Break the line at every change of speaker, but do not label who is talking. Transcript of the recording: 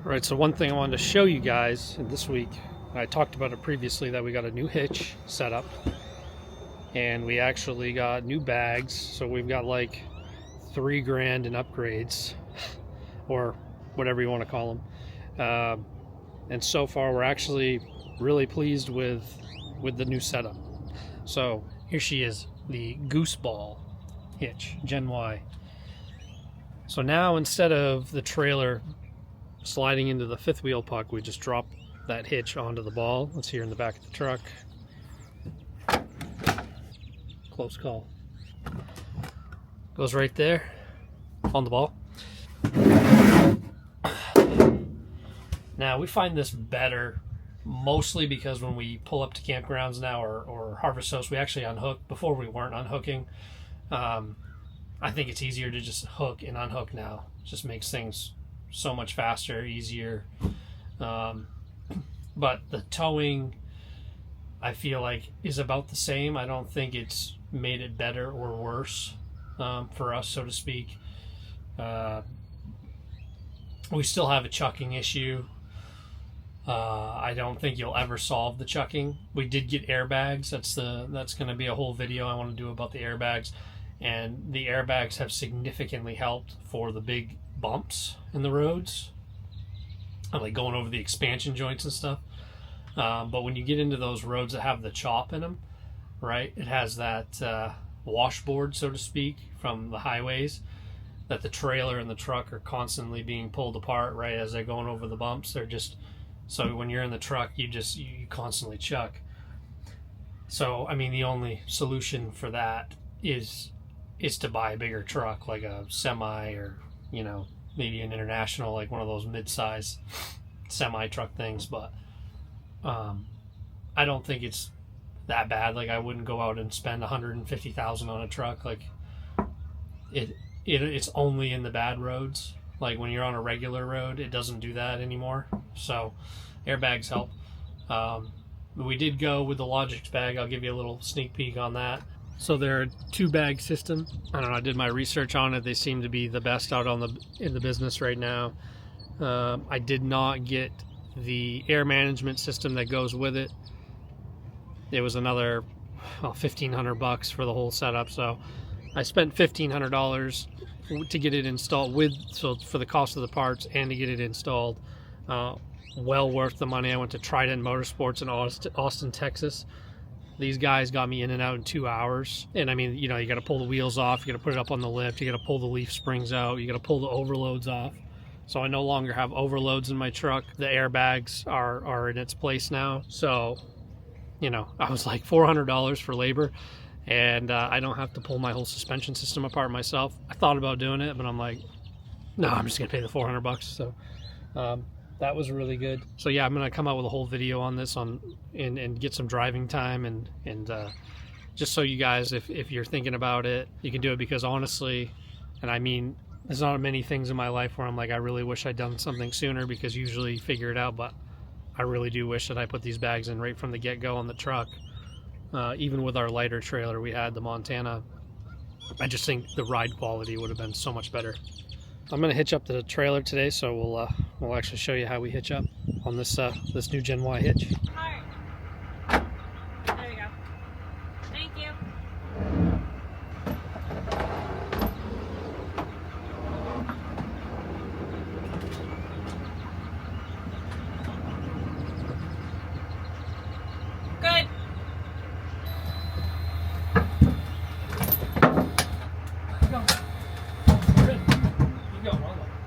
Alright, so one thing I wanted to show you guys this week, I talked about it previously that we got a new hitch set up and we actually got new bags, so we've got like $3,000 in upgrades or whatever you want to call them, and so far we're actually really pleased with the new setup. So here she is, the Gooseball hitch, Gen Y. So now instead of the trailer sliding into the fifth wheel puck, we just drop that hitch onto the ball. It's here in the back of the truck. Close call. Goes right there on the ball. Now we find this better mostly because when we pull up to campgrounds now or harvest hosts, we actually unhook. Before we weren't unhooking. I think it's easier to just hook and unhook now. It just makes things so much faster, easier. But the towing, I feel like, is about the same. I don't think it's made it better or worse for us, so to speak. We still have a chucking issue. I don't think you'll ever solve the chucking. We did get airbags. That's going to be a whole video I want to do about the airbags. And the airbags have significantly helped for the big bumps in the roads, like going over the expansion joints and stuff. But when you get into those roads that have the chop in them, right, it has that washboard, so to speak, from the highways that the trailer and the truck are constantly being pulled apart, right, as they're going over the bumps. They're just, so when you're in the truck, you constantly chuck. So, I mean, the only solution for that is to buy a bigger truck, like a semi, or, you know, maybe an international, like one of those mid-size semi truck things. But I don't think it's that bad. Like, I wouldn't go out and spend $150,000 on a truck. Like, it's only in the bad roads. Like when you're on a regular road, it doesn't do that anymore. So airbags help. We did go with the Logix bag. I'll give you a little sneak peek on that. So they're a 2-bag system. I don't know, I did my research on it. They seem to be the best out in the business right now. I did not get the air management system that goes with it. It was another $1,500 for the whole setup. So I spent $1,500 to get it installed for the cost of the parts and to get it installed. Well worth the money. I went to Trident Motorsports in Austin, Texas. These guys got me in and out in 2 hours. And I mean, you know, you got to pull the wheels off, you got to put it up on the lift, you got to pull the leaf springs out, you got to pull the overloads off. So I no longer have overloads in my truck. The airbags are in its place now. So, you know, I was like $400 for labor, and I don't have to pull my whole suspension system apart myself. I thought about doing it, but I'm like, no, I'm just gonna pay the $400. So that was really good. So yeah, I'm gonna come out with a whole video on this and get some driving time and just so you guys, if you're thinking about it, you can do it. Because honestly, and I mean, there's not many things in my life where I'm like, I really wish I'd done something sooner, because usually you figure it out, but I really do wish that I put these bags in right from the get-go on the truck. Even with our lighter trailer we had, the Montana, I just think the ride quality would have been so much better. I'm going to hitch up the trailer today, so we'll actually show you how we hitch up on this new Gen Y hitch.